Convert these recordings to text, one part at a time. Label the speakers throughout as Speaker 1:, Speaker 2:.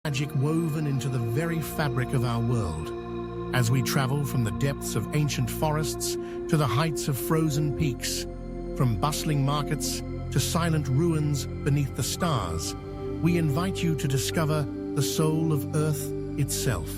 Speaker 1: magic woven into the very fabric of our world. As we travel from the depths of ancient forests to the heights of frozen peaks, from bustling markets to silent ruins beneath the stars, we invite you to discover the soul of Earth itself.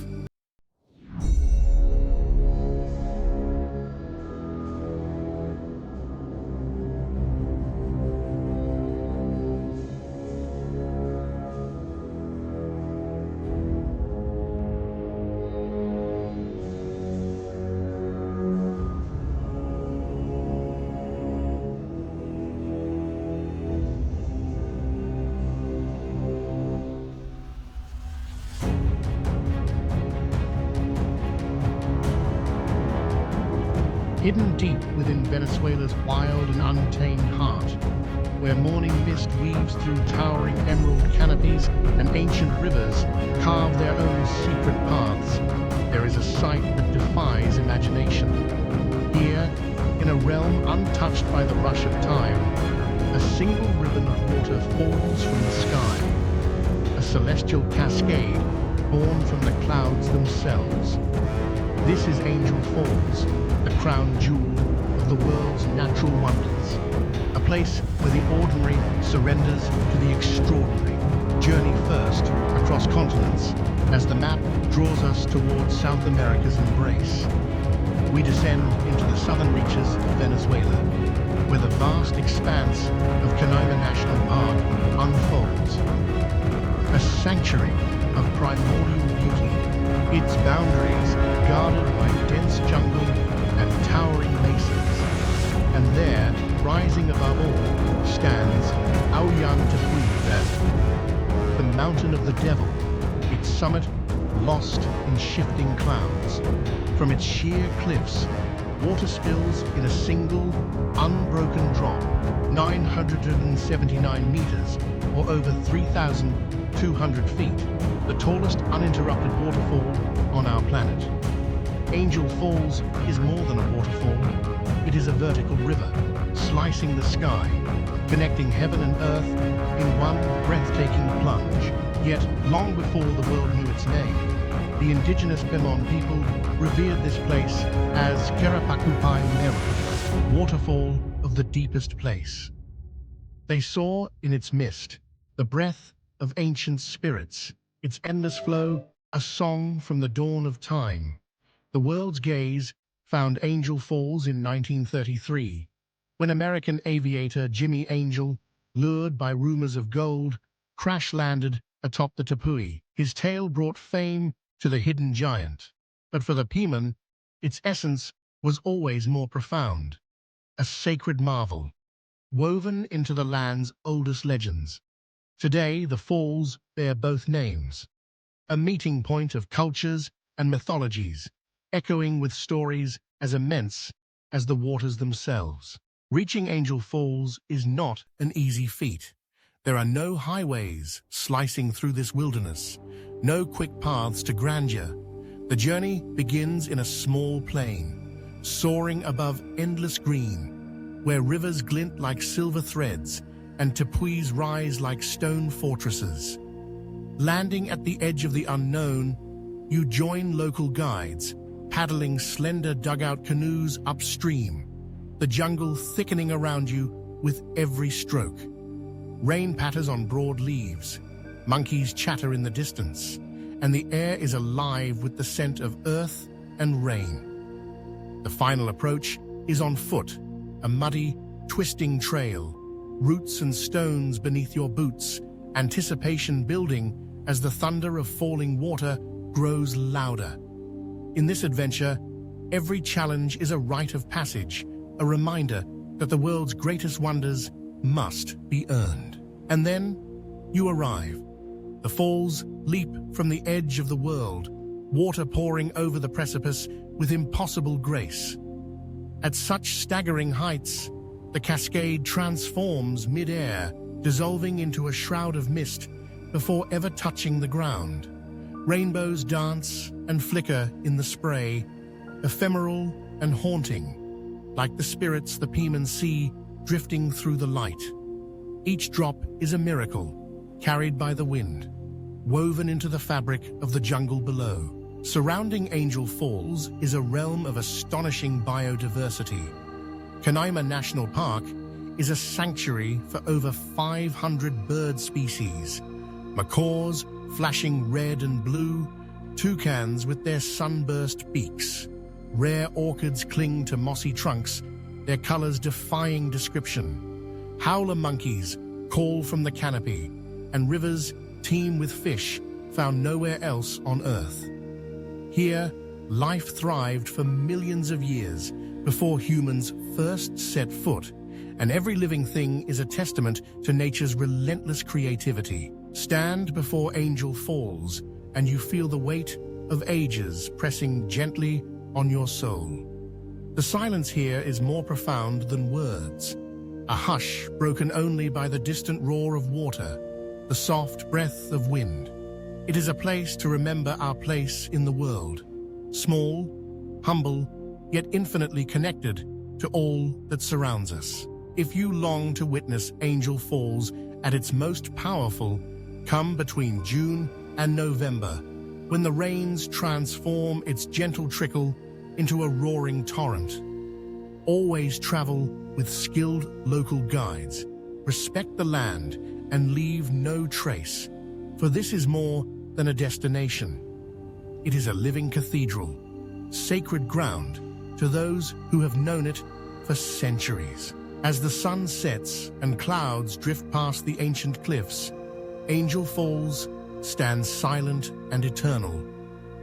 Speaker 1: Hidden deep within Venezuela's wild and untamed heart, where morning mist weaves through towering emerald canopies and ancient rivers carve their own secret paths, there is a sight that defies imagination. Here, in a realm untouched by the rush of time, a single ribbon of water falls from the sky, a celestial cascade born from the clouds themselves. This is Angel Falls, the crown jewel of the world's natural wonders, a place where the ordinary surrenders to the extraordinary. Journey first across continents as the map draws us towards South America's embrace. We descend into the southern reaches of Venezuela, where the vast expanse of Canaima National Park unfolds, a sanctuary of primordial beauty, its boundaries guarded by dense jungle and towering mesas. And there, rising above all, stands Tapestry, the mountain of the devil, its summit lost in shifting clouds. From its sheer cliffs, water spills in a single, unbroken drop, 979 meters, or over 3,200 feet, the tallest uninterrupted waterfall on our planet. Angel Falls is more than a waterfall. It is a vertical river, slicing the sky, connecting heaven and earth in one breathtaking plunge. Yet, long before the world knew its name, the indigenous Pemon people revered this place as MAN-PUPU-NIOR, waterfall of the deepest place. They saw in its mist the breath of ancient spirits, its endless flow a song from the dawn of time. The world's gaze found Angel Falls in 1933, when American aviator Jimmy Angel, lured by rumors of gold, crash-landed atop the Tapui. His tale brought fame to the hidden giant. But for the Pemon, its essence was always more profound, a sacred marvel, woven into the land's oldest legends. Today, the falls bear both names, a meeting point of cultures and mythologies, echoing with stories as immense as the waters themselves. Reaching Angel Falls is not an easy feat. There are no highways slicing through this wilderness, no quick paths to grandeur. The journey begins in a small plain, soaring above endless green, where rivers glint like silver threads and tapuis rise like stone fortresses. Landing at the edge of the unknown, you join local guides, paddling slender dugout canoes upstream, the jungle thickening around you with every stroke. Rain patters on broad leaves, monkeys chatter in the distance, and the air is alive with the scent of earth and rain. The final approach is on foot, a muddy, twisting trail, roots and stones beneath your boots, anticipation building as the thunder of falling water grows louder. In this adventure, every challenge is a rite of passage, a reminder that the world's greatest wonders must be earned. And then, you arrive. The falls leap from the edge of the world, water pouring over the precipice with impossible grace. At such staggering heights, the cascade transforms mid-air, dissolving into a shroud of mist before ever touching the ground. Rainbows dance and flicker in the spray, ephemeral and haunting, like the spirits the Pemon see drifting through the light. Each drop is a miracle, carried by the wind, woven into the fabric of the jungle below. Surrounding Angel Falls is a realm of astonishing biodiversity. Canaima National Park is a sanctuary for over 500 bird species. Macaws flashing red and blue, toucans with their sunburst beaks. Rare orchids cling to mossy trunks, their colors defying description. Howler monkeys call from the canopy, and rivers teem with fish found nowhere else on Earth. Here, life thrived for millions of years before humans first set foot, and every living thing is a testament to nature's relentless creativity. Stand before Angel Falls, and you feel the weight of ages pressing gently on your soul. The silence here is more profound than words. A hush broken only by the distant roar of water, the soft breath of wind. It is a place to remember our place in the world. Small, humble, yet infinitely connected to all that surrounds us. If you long to witness Angel Falls at its most powerful, come between June and November, when the rains transform its gentle trickle into a roaring torrent. Always travel with skilled local guides. Respect the land and leave no trace, for this is more than a destination. It is a living cathedral, sacred ground to those who have known it for centuries. As the sun sets and clouds drift past the ancient cliffs, Angel Falls stands silent and eternal,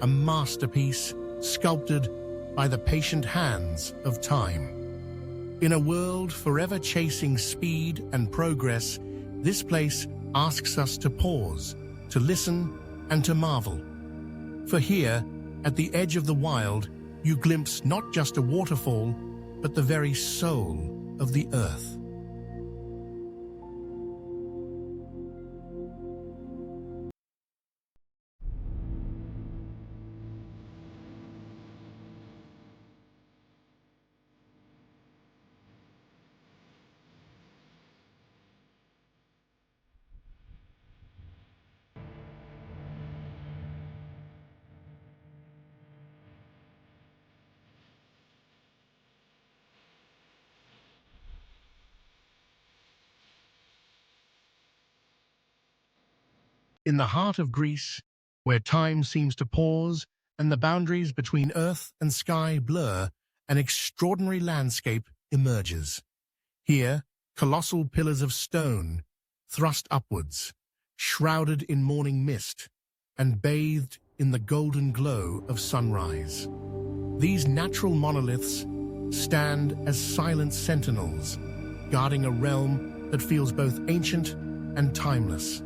Speaker 1: a masterpiece sculpted by the patient hands of time. In a world forever chasing speed and progress, this place asks us to pause, to listen, and to marvel. For here, at the edge of the wild, you glimpse not just a waterfall, but the very soul of the earth. In the heart of Greece, where time seems to pause and the boundaries between earth and sky blur, an extraordinary landscape emerges. Here, colossal pillars of stone thrust upwards, shrouded in morning mist and bathed in the golden glow of sunrise. These natural monoliths stand as silent sentinels, guarding a realm that feels both ancient and timeless.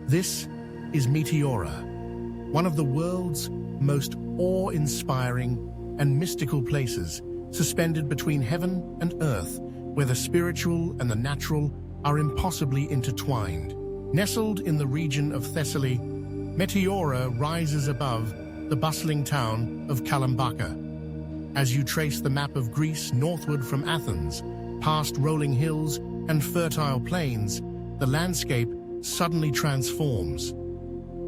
Speaker 1: This is METEORA, one of the world's most awe-inspiring and mystical places, suspended between heaven and earth, where the spiritual and the natural are impossibly intertwined. Nestled in the region of Thessaly, METEORA rises above the bustling town of Kalambaka. As you trace the map of Greece northward from Athens, past rolling hills and fertile plains, the landscape suddenly transforms.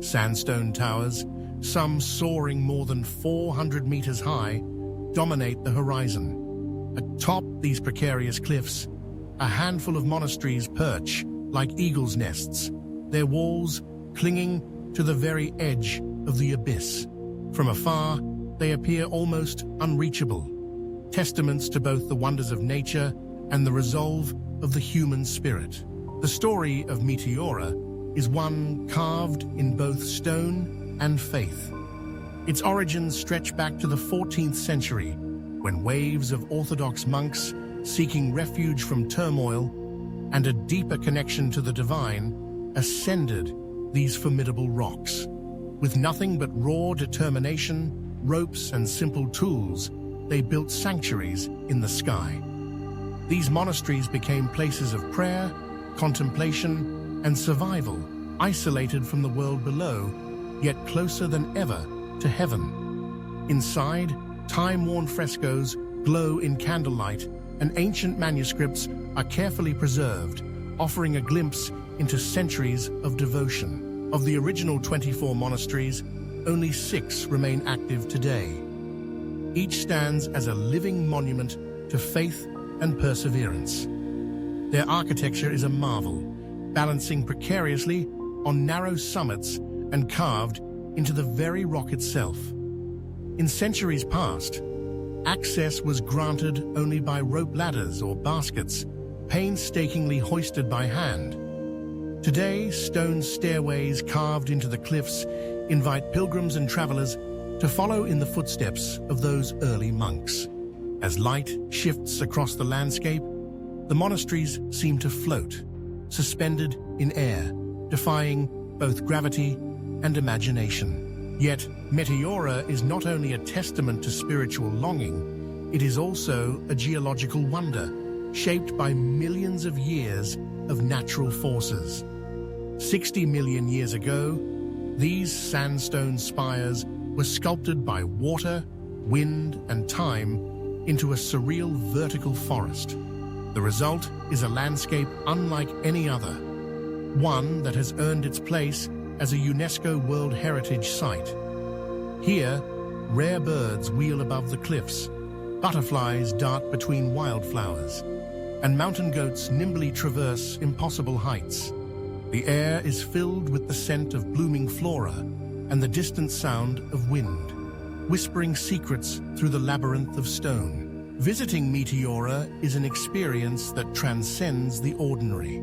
Speaker 1: Sandstone towers, some soaring more than 400 meters high, dominate the horizon. Atop these precarious cliffs, a handful of monasteries perch like eagles' nests, their walls clinging to the very edge of the abyss. From afar, they appear almost unreachable, testaments to both the wonders of nature and the resolve of the human spirit. The story of METEORA is one carved in both stone and faith. Its origins stretch back to the 14th century, when waves of Orthodox monks seeking refuge from turmoil and a deeper connection to the divine ascended these formidable rocks. With nothing but raw determination, ropes, and simple tools, they built sanctuaries in the sky. These monasteries became places of prayer, contemplation, and survival, isolated from the world below, yet closer than ever to heaven. Inside, time-worn frescoes glow in candlelight, and ancient manuscripts are carefully preserved, offering a glimpse into centuries of devotion. Of the original 24 monasteries, only 6 remain active today. Each stands as a living monument to faith and perseverance. Their architecture is a marvel, balancing precariously on narrow summits and carved into the very rock itself. In centuries past, access was granted only by rope ladders or baskets, painstakingly hoisted by hand. Today, stone stairways carved into the cliffs invite pilgrims and travelers to follow in the footsteps of those early monks. As light shifts across the landscape, the monasteries seem to float, suspended in air, defying both gravity and imagination. Yet, METEORA is not only a testament to spiritual longing, it is also a geological wonder, shaped by millions of years of natural forces. 60 million years ago, these sandstone spires were sculpted by water, wind, and time into a surreal vertical forest. The result is a landscape unlike any other, one that has earned its place as a UNESCO World Heritage Site. Here, rare birds wheel above the cliffs, butterflies dart between wildflowers, and mountain goats nimbly traverse impossible heights. The air is filled with the scent of blooming flora and the distant sound of wind, whispering secrets through the labyrinth of stone. Visiting METEORA is an experience that transcends the ordinary.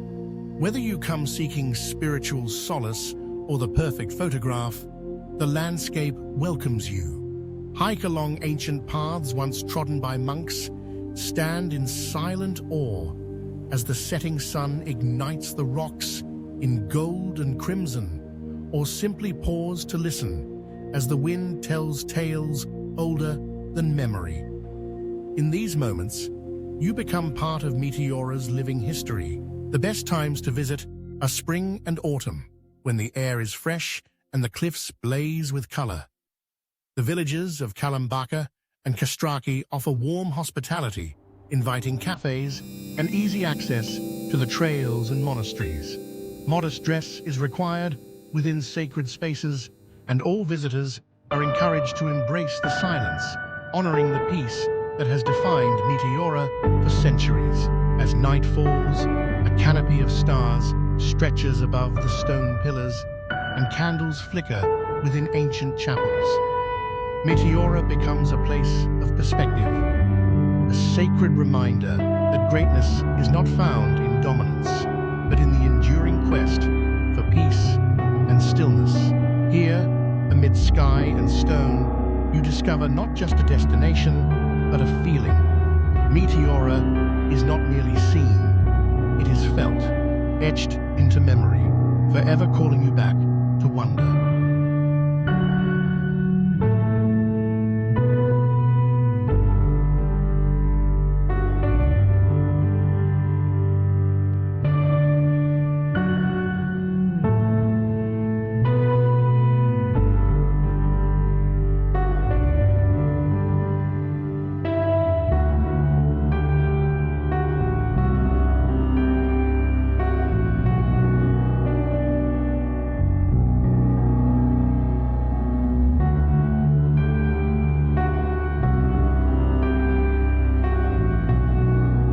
Speaker 1: Whether you come seeking spiritual solace or the perfect photograph, the landscape welcomes you. Hike along ancient paths once trodden by monks, stand in silent awe as the setting sun ignites the rocks in gold and crimson, or simply pause to listen as the wind tells tales older than memory. In these moments, you become part of METEORA's living history. The best times to visit are spring and autumn, when the air is fresh and the cliffs blaze with color. The villages of Kalambaka and Kastraki offer warm hospitality, inviting cafes and easy access to the trails and monasteries. Modest dress is required within sacred spaces, and all visitors are encouraged to embrace the silence, honoring the peace that has defined METEORA for centuries. As night falls, a canopy of stars stretches above the stone pillars, and candles flicker within ancient chapels. METEORA becomes a place of perspective, a sacred reminder that greatness is not found in dominance, but in the enduring quest for peace and stillness. Here, amid sky and stone, you discover not just a destination, but a feeling. METEORA is not merely seen, it is felt, etched into memory, forever calling you back to wonder.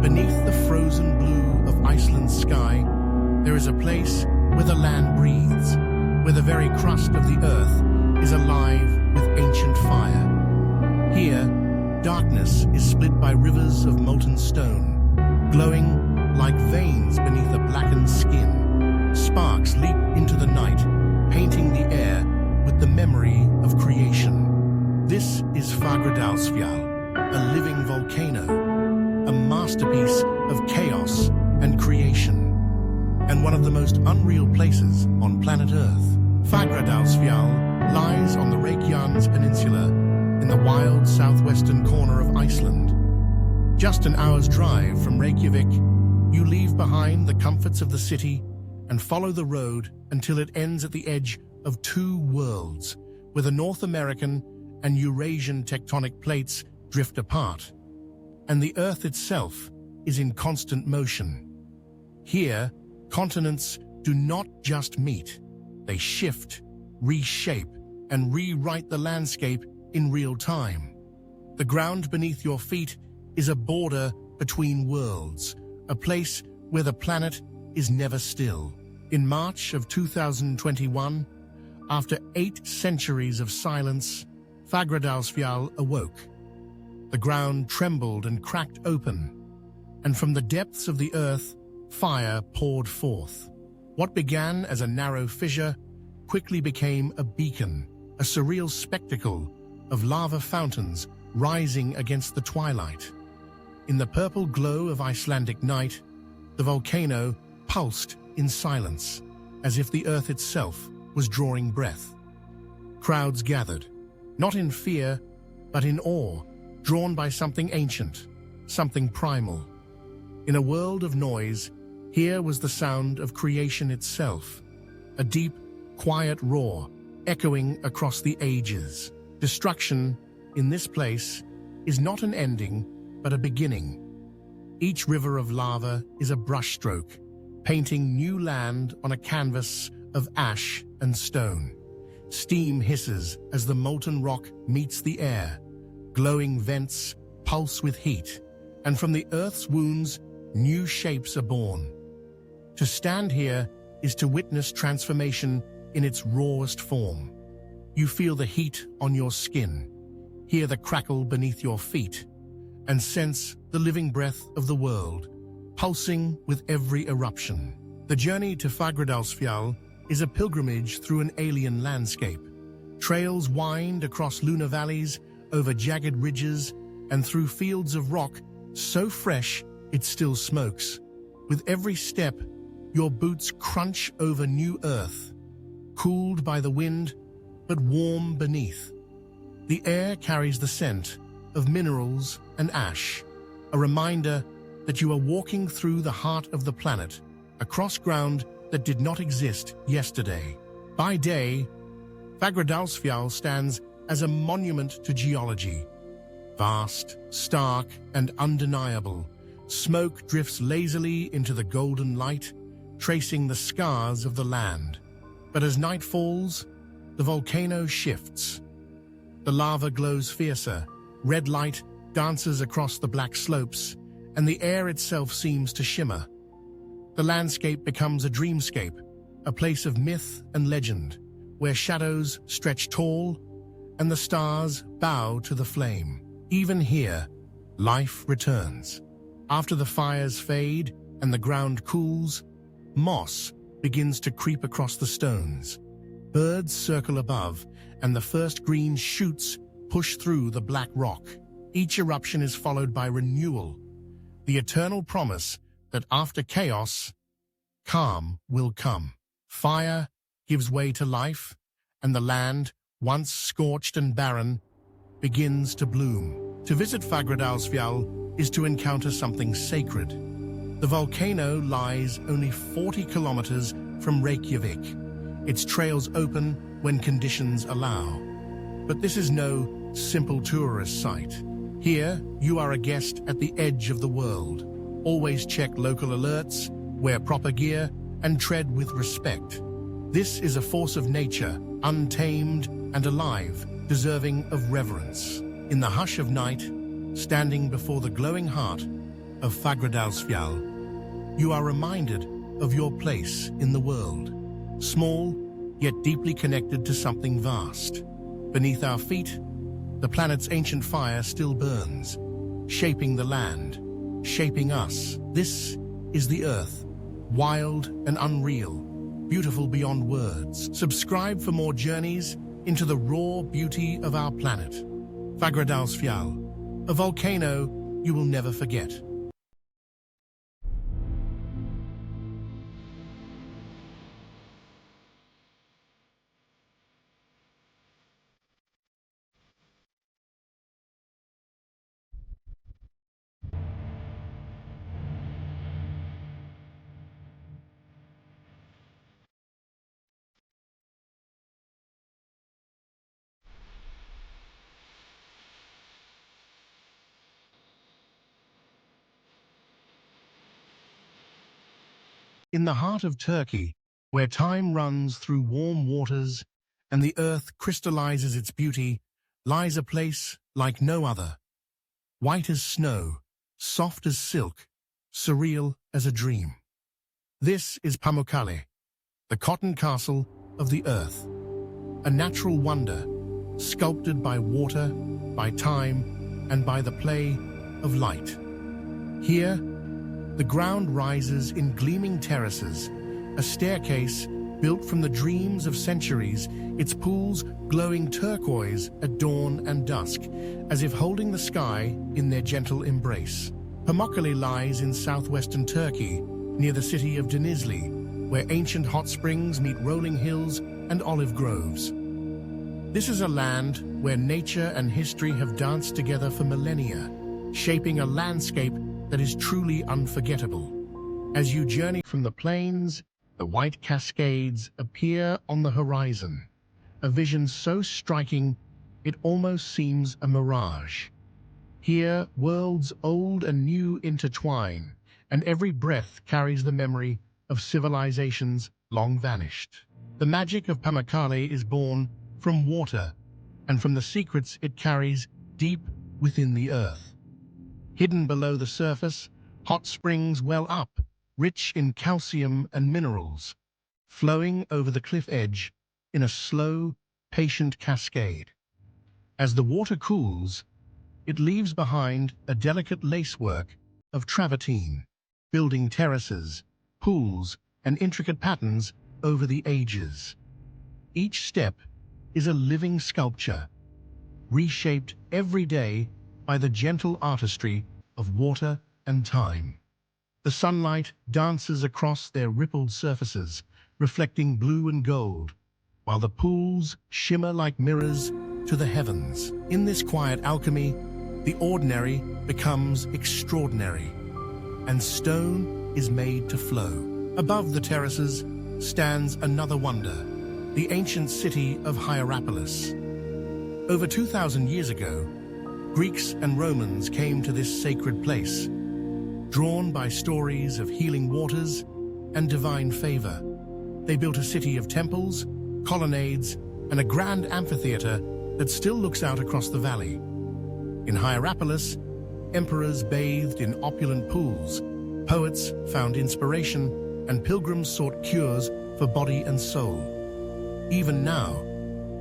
Speaker 1: Beneath the frozen blue of Iceland's sky, there is a place where the land breathes, where the very crust of the earth is alive with ancient fire. Here, darkness is split by rivers of molten stone, glowing like veins beneath a blackened skin. Sparks leap into the night, painting the air with the memory of creation. This is FAGRADALSFJALL, a living volcano, a masterpiece of chaos and creation, and one of the most unreal places on planet Earth. FAGRADALSFJALL lies on the Reykjanes Peninsula in the wild southwestern corner of Iceland. Just an hour's drive from Reykjavik, you leave behind the comforts of the city and follow the road until it ends at the edge of two worlds, where the North American and Eurasian tectonic plates drift apart, and the Earth itself is in constant motion. Here, continents do not just meet, They shift, reshape, and rewrite the landscape in real time. The ground beneath your feet is a border between worlds, a place where the planet is never still. In March of 2021, after 8 centuries of silence, FAGRADALSFJALL awoke. The ground trembled and cracked open, and from the depths of the earth, fire poured forth. What began as a narrow fissure quickly became a beacon, a surreal spectacle of lava fountains rising against the twilight. In the purple glow of Icelandic night, the volcano pulsed in silence, as if the earth itself was drawing breath. Crowds gathered, not in fear, but in awe, drawn by something ancient, something primal. In a world of noise, here was the sound of creation itself, a deep, quiet roar echoing across the ages. Destruction, in this place, is not an ending, but a beginning. Each river of lava is a brushstroke, painting new land on a canvas of ash and stone. Steam hisses as the molten rock meets the air. Glowing vents pulse with heat, and from the earth's wounds, new shapes are born. To stand here is to witness transformation in its rawest form. You feel the heat on your skin, hear the crackle beneath your feet, and sense the living breath of the world, pulsing with every eruption. The journey to FAGRADALSFJALL is a pilgrimage through an alien landscape. Trails wind across lunar valleys, over jagged ridges, and through fields of rock so fresh it still smokes. With every step, your boots crunch over new earth, cooled by the wind, but warm beneath. The air carries the scent of minerals and ash, a reminder that you are walking through the heart of the planet, across ground that did not exist yesterday. By day, FAGRADALSFJALL stands as a monument to geology. Vast, stark, and undeniable, smoke drifts lazily into the golden light, tracing the scars of the land. But as night falls, the volcano shifts. The lava glows fiercer, red light dances across the black slopes, and the air itself seems to shimmer. The landscape becomes a dreamscape, a place of myth and legend, where shadows stretch tall and the stars bow to the flame. Even here, life returns. After the fires fade and the ground cools, moss begins to creep across the stones. Birds circle above, and the first green shoots push through the black rock. Each eruption is followed by renewal, the eternal promise that after chaos, calm will come. Fire gives way to life, and the land, once scorched and barren, begins to bloom. To visit FAGRADALSFJALL is to encounter something sacred. The volcano lies only 40 kilometers from Reykjavik, its trails open when conditions allow. But this is no simple tourist site. Here, you are a guest at the edge of the world. Always check local alerts, wear proper gear, and tread with respect. This is a force of nature, untamed and alive, deserving of reverence. In the hush of night, standing before the glowing heart of FAGRADALSFJALL, you are reminded of your place in the world. Small, yet deeply connected to something vast. Beneath our feet, the planet's ancient fire still burns, shaping the land, shaping us. This is the Earth, wild and unreal, beautiful beyond words. Subscribe for more journeys into the raw beauty of our planet. FAGRADALSFJALL, a volcano you will never forget. In the heart of Turkey, Where time runs through warm waters and the earth crystallizes its beauty, lies a place like no other. White as snow, soft as silk, surreal as a dream. This is PAMUKKALE, the cotton castle of the earth. A natural wonder, sculpted by water, by time, and by the play of light. Here, the ground rises in gleaming terraces, a staircase built from the dreams of centuries, its pools glowing turquoise at dawn and dusk, as if holding the sky in their gentle embrace. PAMUKKALE lies in southwestern Turkey, near the city of Denizli, where ancient hot springs meet rolling hills and olive groves. This is a land where nature and history have danced together for millennia, shaping a landscape that is truly unforgettable. As you journey from the plains, the white cascades appear on the horizon, a vision so striking it almost seems a mirage. Here, worlds old and new intertwine, and every breath carries the memory of civilizations long vanished. The magic of PAMUKKALE is born from water and from the secrets it carries deep within the earth. Hidden below the surface, hot springs well up, rich in calcium and minerals, flowing over the cliff edge in a slow, patient cascade. As the water cools, it leaves behind a delicate lacework of travertine, building terraces, pools, and intricate patterns over the ages. Each step is a living sculpture, reshaped every day by the gentle artistry of water and time. The sunlight dances across their rippled surfaces, reflecting blue and gold, while the pools shimmer like mirrors to the heavens. In this quiet alchemy, the ordinary becomes extraordinary, and stone is made to flow. Above the terraces stands another wonder, the ancient city of Hierapolis. Over 2,000 years ago, Greeks and Romans came to this sacred place, drawn by stories of healing waters and divine favor. They built a city of temples, colonnades, and a grand amphitheater that still looks out across the valley. In Hierapolis, emperors bathed in opulent pools, poets found inspiration, and pilgrims sought cures for body and soul. Even now,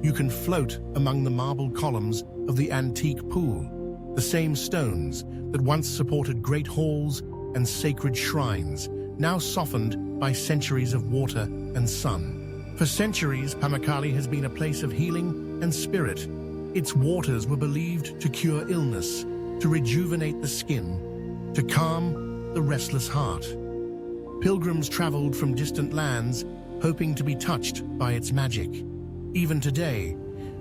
Speaker 1: you can float among the marble columns of the antique pool, the same stones that once supported great halls and sacred shrines, now softened by centuries of water and sun. For centuries, PAMUKKALE has been a place of healing and spirit. Its waters were believed to cure illness, to rejuvenate the skin, to calm the restless heart. Pilgrims traveled from distant lands, hoping to be touched by its magic. Even today,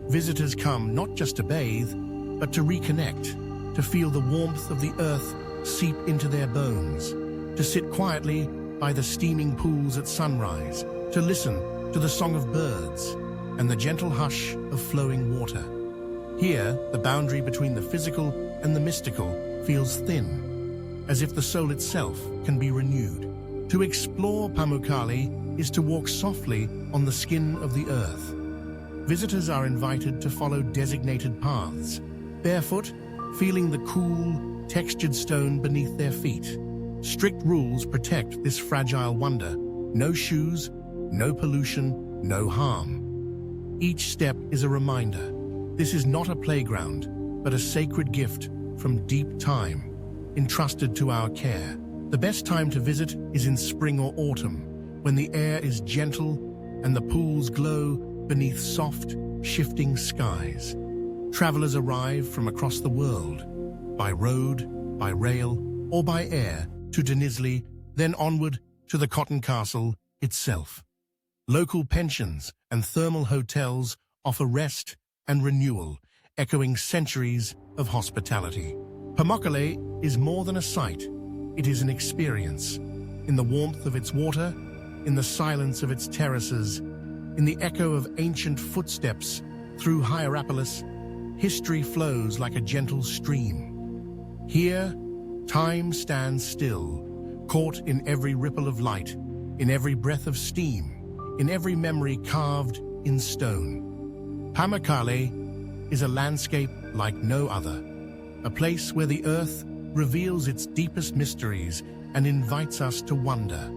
Speaker 1: visitors come not just to bathe, but to reconnect, to feel the warmth of the earth seep into their bones, to sit quietly by the steaming pools at sunrise, to listen to the song of birds and the gentle hush of flowing water. Here, the boundary between the physical and the mystical feels thin, as if the soul itself can be renewed. To explore PAMUKKALE is to walk softly on the skin of the earth. Visitors are invited to follow designated paths, barefoot, feeling the cool, textured stone beneath their feet. Strict rules protect this fragile wonder. No shoes, no pollution, no harm. Each step is a reminder. This is not a playground, but a sacred gift from deep time, entrusted to our care. The best time to visit is in spring or autumn, when the air is gentle and the pools glow beneath soft, shifting skies. Travelers arrive from across the world, by road, by rail, or by air, to Denizli, then onward to the cotton castle itself. Local pensions and thermal hotels offer rest and renewal, echoing centuries of hospitality. PAMUKKALE is more than a sight. It is an experience. In the warmth of its water, in the silence of its terraces, in the echo of ancient footsteps through Hierapolis, history flows like a gentle stream. Here, time stands still, caught in every ripple of light, in every breath of steam, in every memory carved in stone. PAMUKKALE is a landscape like no other, a place where the earth reveals its deepest mysteries and invites us to wonder.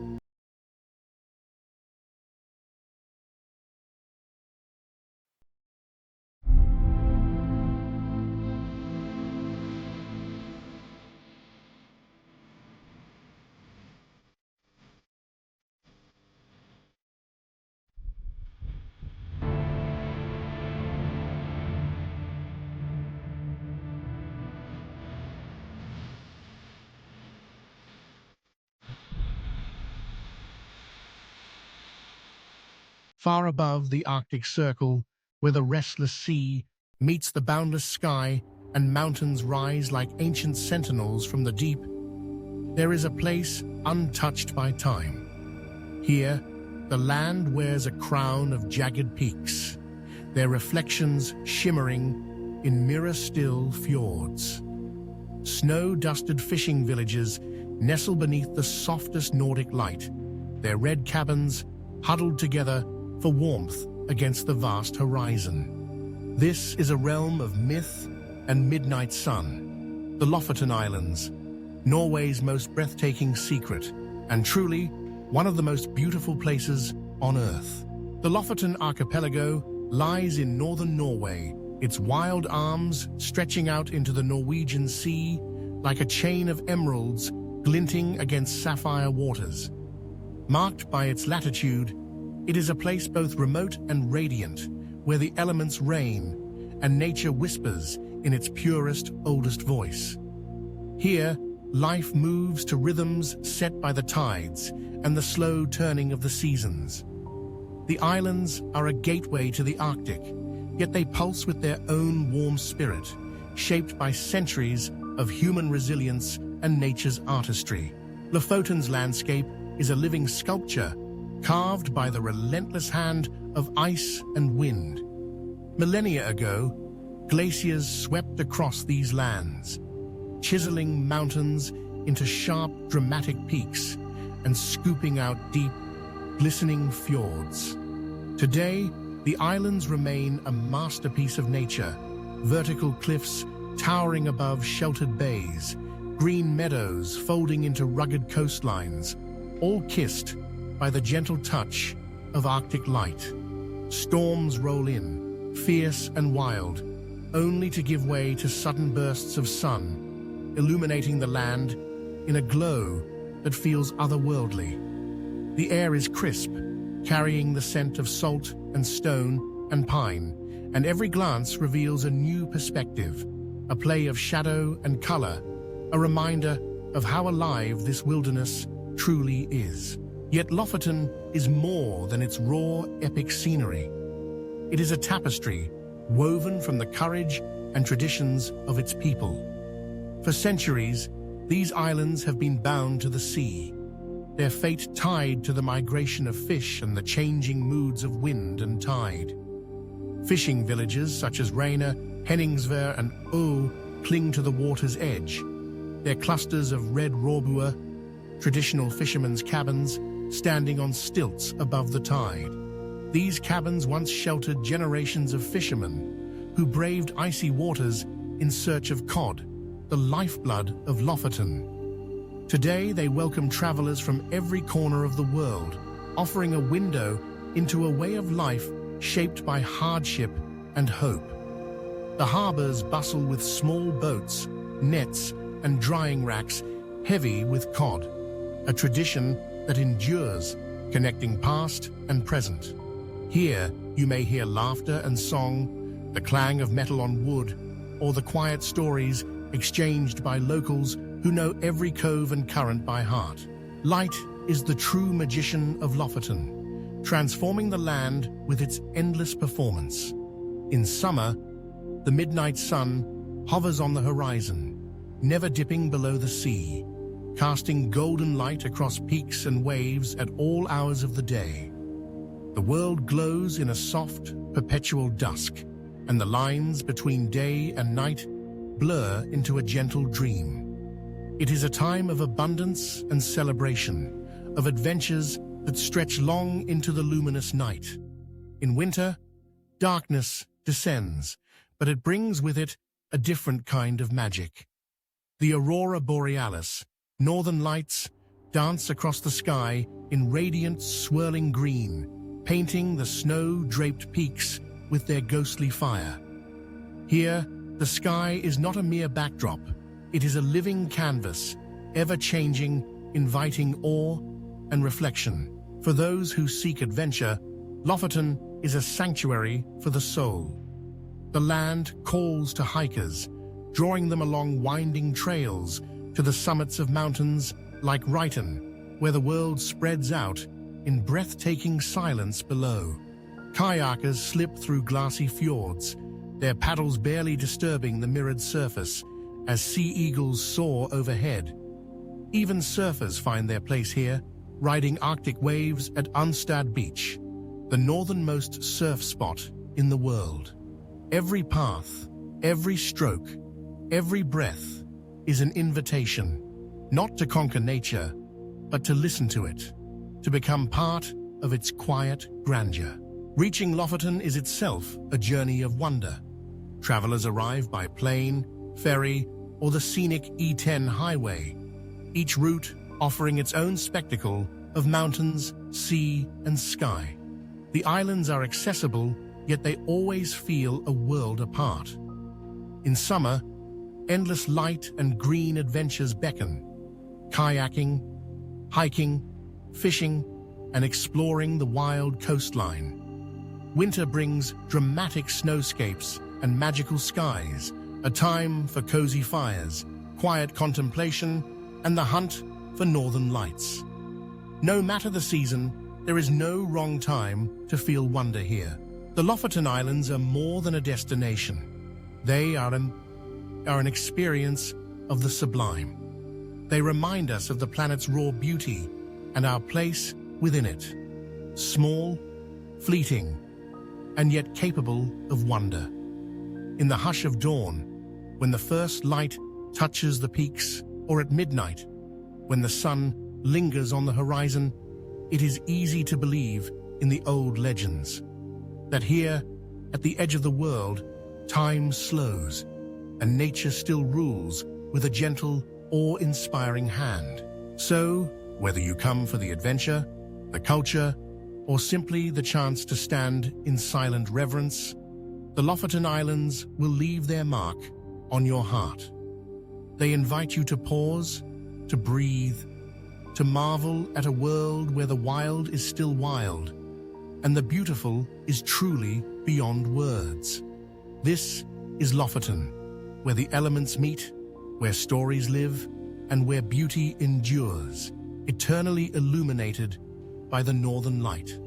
Speaker 1: Far above the Arctic Circle, where the restless sea meets the boundless sky and mountains rise like ancient sentinels from the deep, there is a place untouched by time. Here, the land wears a crown of jagged peaks, their reflections shimmering in mirror-still fjords. Snow-dusted fishing villages nestle beneath the softest Nordic light, their red cabins huddled together for warmth against the vast horizon. This is a realm of myth and midnight sun, the Lofoten Islands, Norway's most breathtaking secret, and truly one of the most beautiful places on Earth. The Lofoten archipelago lies in northern Norway, its wild arms stretching out into the Norwegian Sea like a chain of emeralds glinting against sapphire waters. Marked by its latitude, it is a place both remote and radiant, where the elements reign and nature whispers in its purest, oldest voice. Here, life moves to rhythms set by the tides and the slow turning of the seasons. The islands are a gateway to the Arctic, yet they pulse with their own warm spirit, shaped by centuries of human resilience and nature's artistry. Lofoten's landscape is a living sculpture, carved by the relentless hand of ice and wind. Millennia ago, glaciers swept across these lands, chiseling mountains into sharp, dramatic peaks and scooping out deep, glistening fjords. Today, the islands remain a masterpiece of nature, vertical cliffs towering above sheltered bays, green meadows folding into rugged coastlines, all kissed by the gentle touch of Arctic light. Storms roll in, fierce and wild, only to give way to sudden bursts of sun, illuminating the land in a glow that feels otherworldly. The air is crisp, carrying the scent of salt and stone and pine, and every glance reveals a new perspective, a play of shadow and color, a reminder of how alive this wilderness truly is. Yet Lofoten is more than its raw, epic scenery. It is a tapestry woven from the courage and traditions of its people. For centuries, these islands have been bound to the sea, their fate tied to the migration of fish and the changing moods of wind and tide. Fishing villages such as Reine, Henningsvær, and Å cling to the water's edge, their clusters of red råbua, traditional fishermen's cabins, standing on stilts above the tide. These cabins once sheltered generations of fishermen who braved icy waters in search of cod, the lifeblood of Lofoten. Today, they welcome travelers from every corner of the world, offering a window into a way of life shaped by hardship and hope. The harbors bustle with small boats, nets, and drying racks heavy with cod, a tradition that endures, connecting past and present. Here, you may hear laughter and song, the clang of metal on wood, or the quiet stories exchanged by locals who know every cove and current by heart. Light is the true magician of Lofoten, transforming the land with its endless performance. In summer, the midnight sun hovers on the horizon, never dipping below the sea, casting golden light across peaks and waves at all hours of the day. The world glows in a soft, perpetual dusk, and the lines between day and night blur into a gentle dream. It is a time of abundance and celebration, of adventures that stretch long into the luminous night. In winter, darkness descends, but it brings with it a different kind of magic. The aurora borealis, northern lights, dance across the sky in radiant, swirling green, painting the snow-draped peaks with their ghostly fire. Here, the sky is not a mere backdrop. It is a living canvas, ever-changing, inviting awe and reflection. For those who seek adventure, Lofoten is a sanctuary for the soul. The land calls to hikers, drawing them along winding trails to the summits of mountains like Ryton, where the world spreads out in breathtaking silence below. Kayakers slip through glassy fjords, their paddles barely disturbing the mirrored surface as sea eagles soar overhead. Even surfers find their place here, riding Arctic waves at Unstad Beach, the northernmost surf spot in the world. Every path, every stroke, every breath is an invitation, not to conquer nature, but to listen to it, to become part of its quiet grandeur. Reaching Lofoten is itself a journey of wonder. Travelers arrive by plane, ferry, or the scenic E10 highway, each route offering its own spectacle of mountains, sea, and sky. The islands are accessible, yet they always feel a world apart. In summer, endless light and green adventures beckon, kayaking, hiking, fishing, and exploring the wild coastline. Winter brings dramatic snowscapes and magical skies, a time for cozy fires, quiet contemplation, and the hunt for northern lights. No matter the season, there is no wrong time to feel wonder here. The Lofoten Islands are more than a destination. They are an experience of the sublime. They remind us of the planet's raw beauty and our place within it. Small, fleeting, and yet capable of wonder. In the hush of dawn, when the first light touches the peaks, or at midnight, when the sun lingers on the horizon, it is easy to believe in the old legends, that here, at the edge of the world, time slows, and nature still rules with a gentle, awe-inspiring hand. So, whether you come for the adventure, the culture, or simply the chance to stand in silent reverence, the Lofoten Islands will leave their mark on your heart. They invite you to pause, to breathe, to marvel at a world where the wild is still wild, and the beautiful is truly beyond words. This is Lofoten, where the elements meet, where stories live, and where beauty endures, eternally illuminated by the northern light.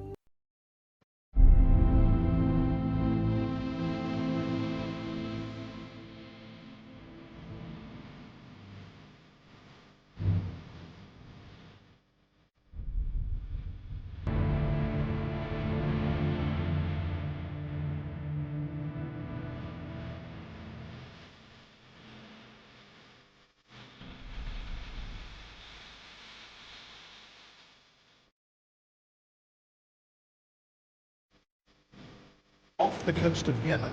Speaker 1: Off the coast of Yemen,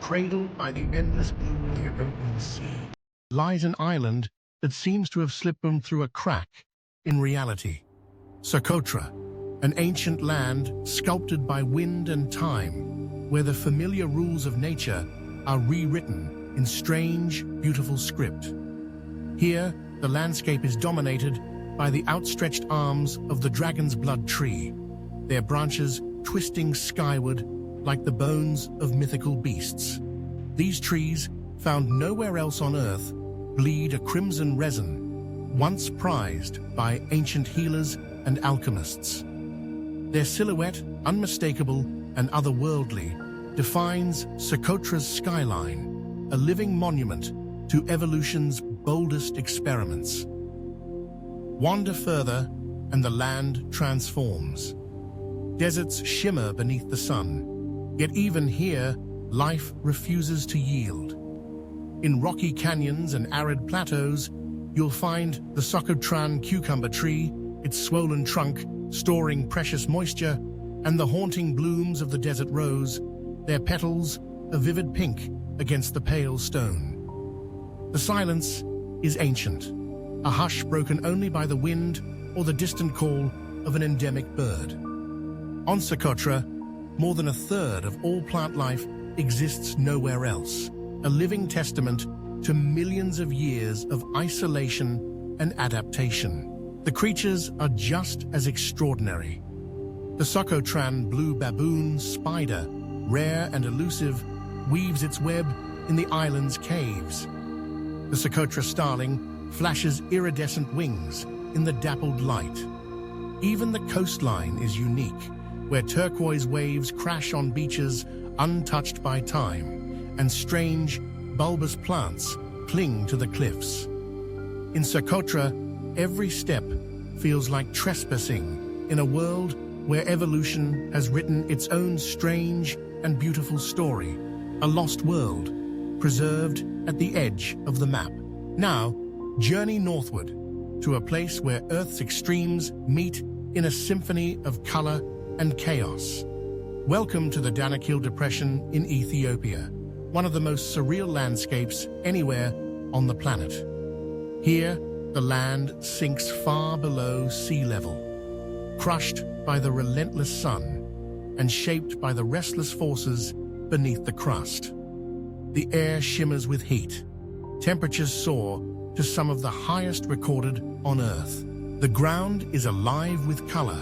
Speaker 1: cradled by the endless blue of the Arabian Sea, lies an island that seems to have slipped them through a crack in reality. Socotra, an ancient land sculpted by wind and time, where the familiar rules of nature are rewritten in strange, beautiful script. Here, the landscape is dominated by the outstretched arms of the dragon's blood tree, their branches twisting skyward like the bones of mythical beasts. These trees, found nowhere else on Earth, bleed a crimson resin, once prized by ancient healers and alchemists. Their silhouette, unmistakable and otherworldly, defines Socotra's skyline, a living monument to evolution's boldest experiments. Wander further, and the land transforms. Deserts shimmer beneath the sun, yet even here, life refuses to yield. In rocky canyons and arid plateaus, you'll find the Socotran cucumber tree, its swollen trunk storing precious moisture, and the haunting blooms of the desert rose, their petals a vivid pink against the pale stone. The silence is ancient, a hush broken only by the wind or the distant call of an endemic bird. On Socotra, more than a third of all plant life exists nowhere else, a living testament to millions of years of isolation and adaptation. The creatures are just as extraordinary. The Socotran blue baboon spider, rare and elusive, weaves its web in the island's caves. The Socotra starling flashes iridescent wings in the dappled light. Even the coastline is unique, where turquoise waves crash on beaches untouched by time, and strange, bulbous plants cling to the cliffs. In Socotra, every step feels like trespassing in a world where evolution has written its own strange and beautiful story, a lost world, preserved at the edge of the map. Now, journey northward to a place where Earth's extremes meet in a symphony of color and chaos. Welcome to the Danakil Depression in Ethiopia, one of the most surreal landscapes anywhere on the planet. Here, the land sinks far below sea level, crushed by the relentless sun and shaped by the restless forces beneath the crust. The air shimmers with heat. Temperatures soar to some of the highest recorded on Earth. The ground is alive with color.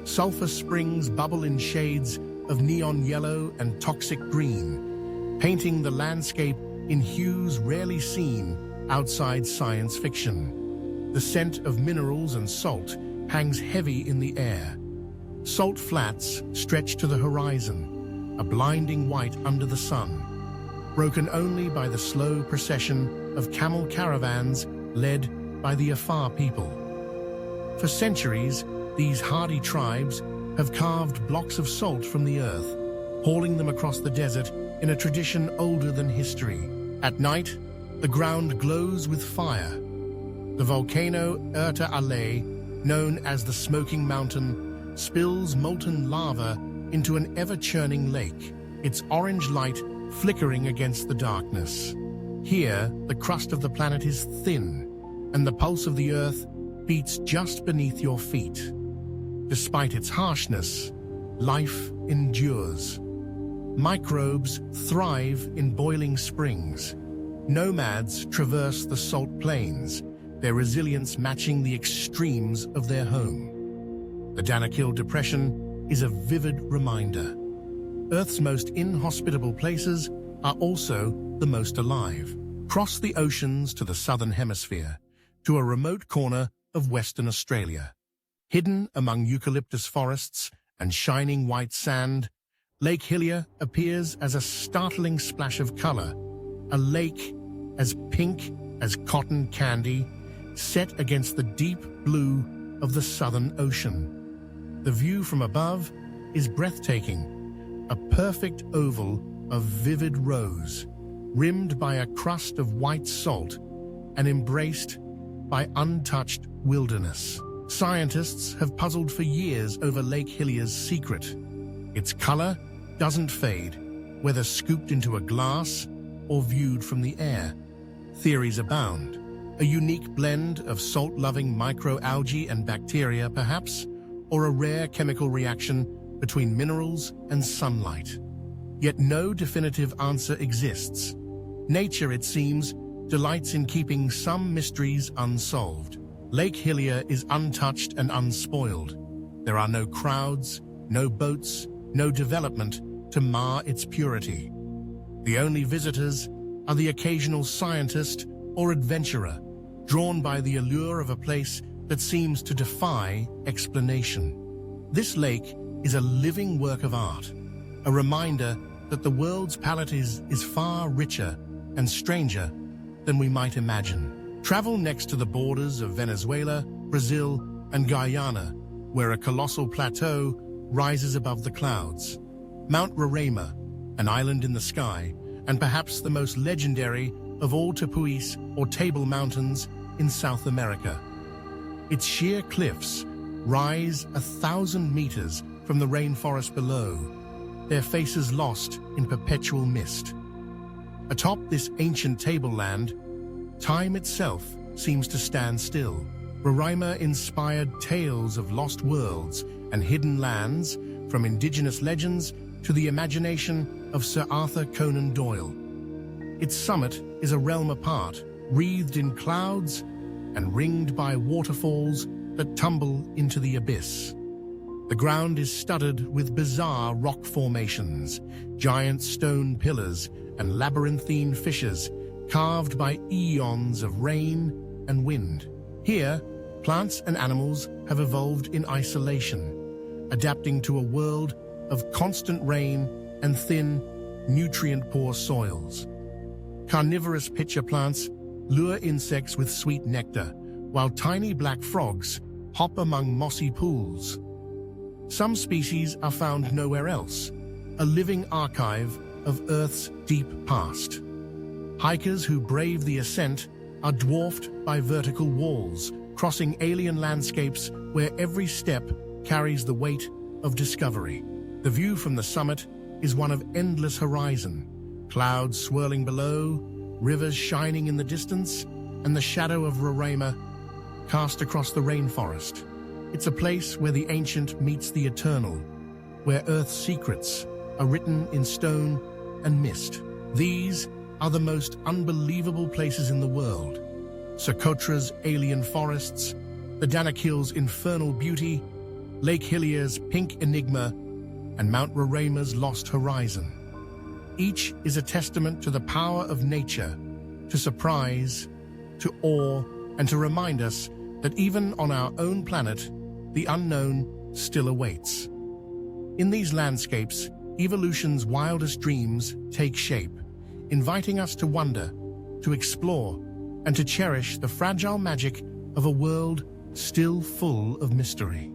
Speaker 1: Sulfur springs bubble in shades of neon yellow and toxic green, painting the landscape in hues rarely seen outside science fiction. The scent of minerals and salt hangs heavy in the air. Salt flats stretch to the horizon, a blinding white under the sun, broken only by the slow procession of camel caravans led by the Afar people. For centuries, these hardy tribes have carved blocks of salt from the earth, hauling them across the desert in a tradition older than history. At night, the ground glows with fire. The volcano Erta Ale, known as the Smoking Mountain, spills molten lava into an ever-churning lake, its orange light flickering against the darkness. Here, the crust of the planet is thin, and the pulse of the earth beats just beneath your feet. Despite its harshness, life endures. Microbes thrive in boiling springs. Nomads traverse the salt plains, their resilience matching the extremes of their home. The Danakil Depression is a vivid reminder. Earth's most inhospitable places are also the most alive. Cross the oceans to the southern hemisphere, to a remote corner of Western Australia. Hidden among eucalyptus forests and shining white sand, Lake Hillier appears as a startling splash of color, a lake as pink as cotton candy, set against the deep blue of the Southern Ocean. The view from above is breathtaking, a perfect oval of vivid rose, rimmed by a crust of white salt and embraced by untouched wilderness. Scientists have puzzled for years over Lake Hillier's secret. Its color doesn't fade, whether scooped into a glass or viewed from the air. Theories abound. A unique blend of salt-loving microalgae and bacteria, perhaps, or a rare chemical reaction between minerals and sunlight. Yet no definitive answer exists. Nature, it seems, delights in keeping some mysteries unsolved. Lake Hillier is untouched and unspoiled. There are no crowds, no boats, no development to mar its purity. The only visitors are the occasional scientist or adventurer, drawn by the allure of a place that seems to defy explanation. This lake is a living work of art, a reminder that the world's palette is far richer and stranger than we might imagine. Travel next to the borders of Venezuela, Brazil, and Guyana, where a colossal plateau rises above the clouds. Mount Roraima, an island in the sky, and perhaps the most legendary of all tapuis or table mountains in South America. Its sheer cliffs rise 1,000 meters from the rainforest below, their faces lost in perpetual mist. Atop this ancient tableland, time itself seems to stand still. Roraima-inspired tales of lost worlds and hidden lands, from indigenous legends to the imagination of Sir Arthur Conan Doyle. Its summit is a realm apart, wreathed in clouds and ringed by waterfalls that tumble into the abyss. The ground is studded with bizarre rock formations, giant stone pillars, and labyrinthine fissures carved by eons of rain and wind. Here, plants and animals have evolved in isolation, adapting to a world of constant rain and thin, nutrient-poor soils. Carnivorous pitcher plants lure insects with sweet nectar, while tiny black frogs hop among mossy pools. Some species are found nowhere else, a living archive of Earth's deep past. Hikers who brave the ascent are dwarfed by vertical walls, crossing alien landscapes where every step carries the weight of discovery. The view from the summit is one of endless horizon, clouds swirling below, rivers shining in the distance, and the shadow of Roraima cast across the rainforest. It's a place where the ancient meets the eternal, where Earth's secrets are written in stone and mist. These are the most unbelievable places in the world. Socotra's alien forests, the Danakil's infernal beauty, Lake Hilliers' pink enigma, and Mount Roraima's lost horizon. Each is a testament to the power of nature, to surprise, to awe, and to remind us that even on our own planet, the unknown still awaits. In these landscapes, evolution's wildest dreams take shape, inviting us to wonder, to explore, and to cherish the fragile magic of a world still full of mystery.